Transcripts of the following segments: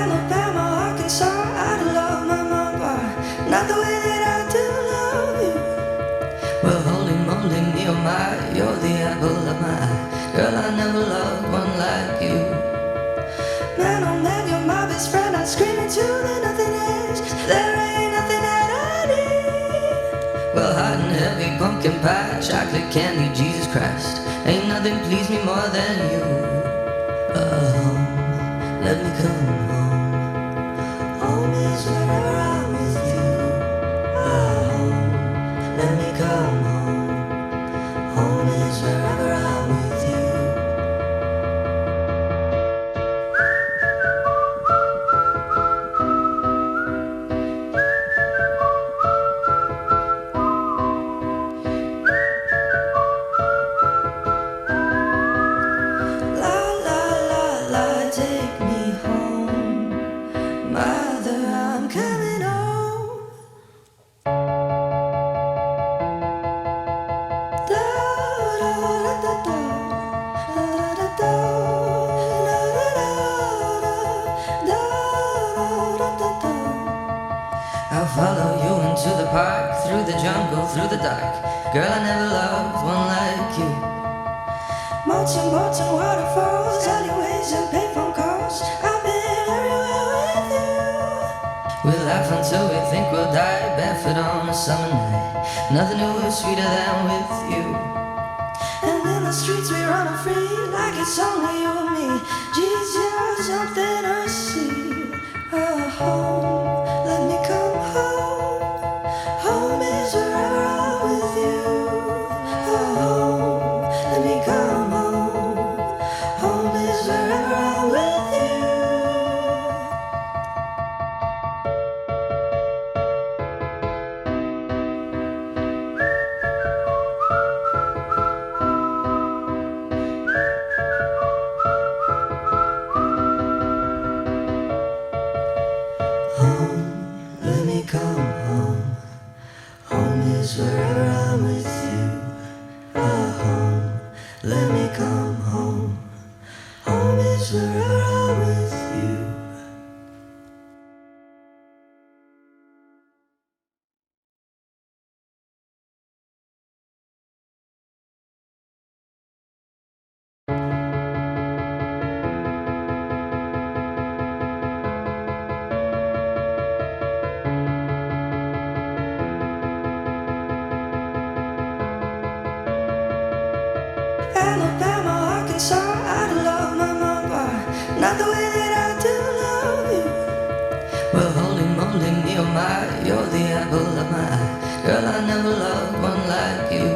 Alabama, Arkansas, I love my mama, not the way that I do love you. Well, holy moly, Nehemiah, you're the apple of my eye. Girl, I never loved one like you. Man, oh man, you're my best friend. I'm screaming to the nothing edge. There ain't nothing that I need. Well, hot and heavy, pumpkin pie, chocolate candy, Jesus Christ. Ain't nothing please me more than you. Home, let me come home. Home is wherever I'm with you. Home, let me come home. Home is wherever I'm with you. Follow you into the park, through the jungle, through the dark. Girl, I never loved one like you. Moats and boats and waterfalls, alleyways and payphone calls. I've been everywhere with you. We laugh until we think we'll die, barefoot on a summer night. Nothing new is sweeter than with you. And in the streets we run free, like it's only you and me. Geez, you're something I see. Home, let me come home. Home is wherever I'm with you. Home, let me come home. Home is wherever I'm with you. Home, let me come home. Home is wherever I'm with you. Home, let me come home. Home is wherever I'm with you. Alabama, Arkansas, I love my mama, not the way that I do love you. Well, holy moly, Nehemiah, you're the apple of my eye. Girl, I never loved one like you.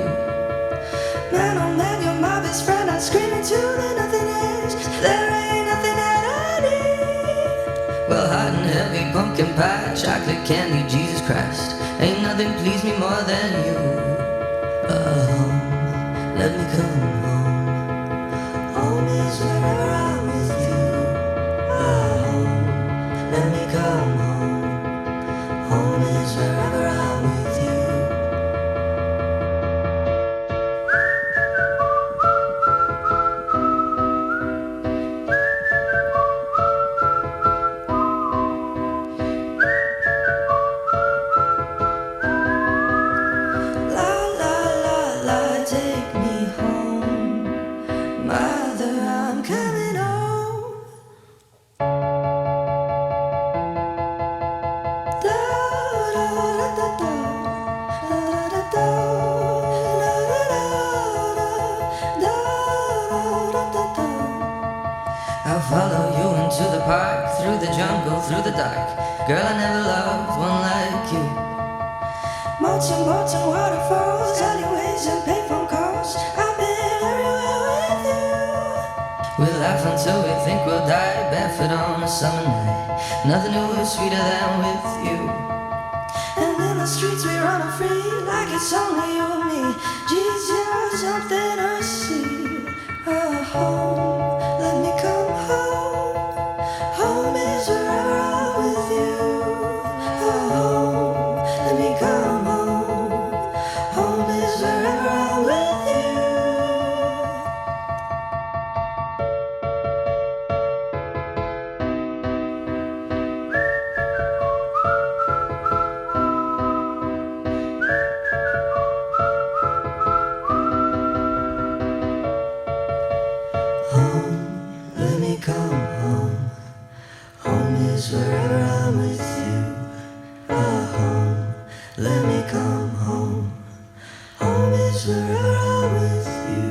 Man, oh man, you're my best friend. I'm screaming to the nothing edge. There ain't nothing that I need. Well, hot and heavy, pumpkin pie, chocolate candy, Jesus Christ. Ain't nothing please me more than you. Home, let me come home. Home is wherever I'm with you. Home, let me come home. Home is wherever I'm with you. La la la la, take me home. Mother, I'm coming home. Da da da da da, da da da, da da da, da da da. I'll follow you into the park, through the jungle, through the dark. Girl, I never loved one like you. Moats and boats and waterfalls, alleyways and payphone calls. I've been everywhere with you. We laugh until we think we'll die, barefoot on a summer night. Nothing new is sweeter than with you. And in the streets we run free, like it's only you and me. Geez, you're something I see. Home, let me come home. Home is wherever I'm with you. Home, let me come home. Home is wherever I'm with you. come home. Home is wherever I'm with you. Home, let me come home. Home is wherever I'm with you.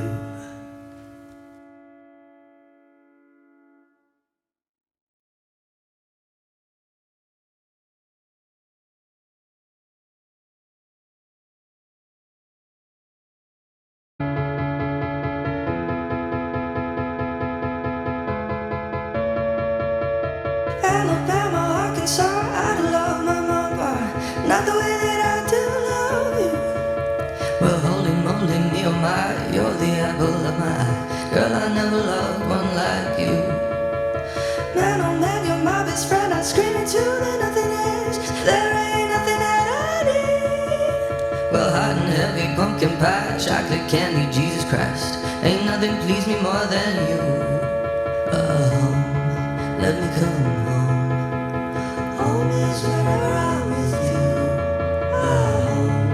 Alabama, Arkansas, I love my mama, not the way that I do love you. Well, holy moly, Nehemiah, you're the apple of my eye. Girl, I never loved one like you. Man, oh man, you're my best friend. I'm screaming to the nothingness. There ain't nothing that I need. Well, hot and heavy, pumpkin pie, chocolate candy, Jesus Christ. Ain't nothing please me more than you. Home, let me come home. Home is wherever I'm with you. Home,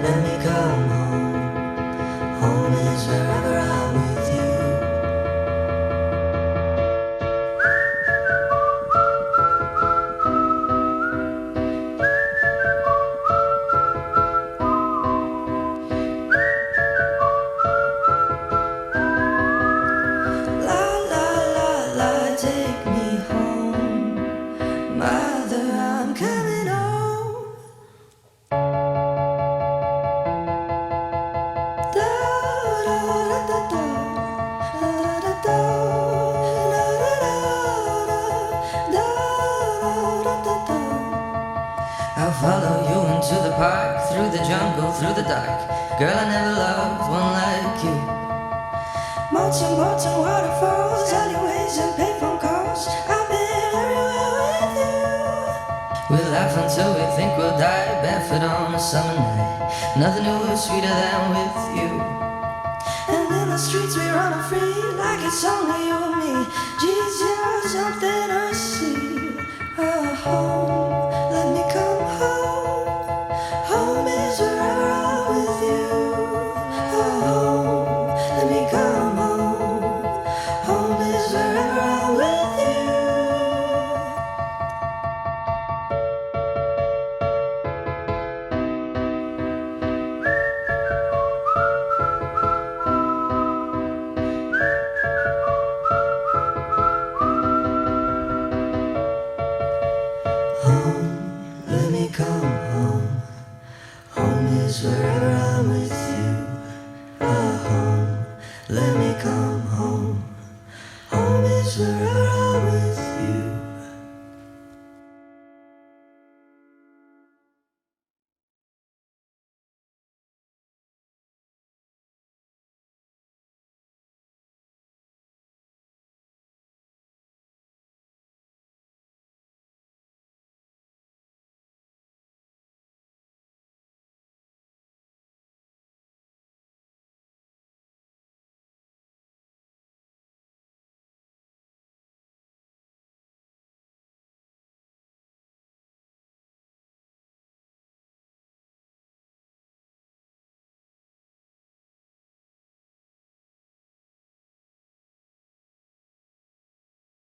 let me come home. Home is wherever I'm with you. La la la la, take me home. Mother, I'm coming home. Da da da da da, da da da da da da da. I'll follow you into the park, through the jungle, through the dark. Girl, I never loved one like you. Mountain, mountain, waterfalls, alleyways and payphone calls. I've been everywhere with you. We laugh until we think we'll die, barefoot on a summer night. Nothing new is sweeter than with you. And in the streets we run free, like it's only you and me. Geez, you're something to see. Home, let me come home. Home is wherever I'm with you. Home, let me come home. Home is wherever I'm with you. Home, let me come home. Home is wherever I'm with you. Home, let me come home. Home is wherever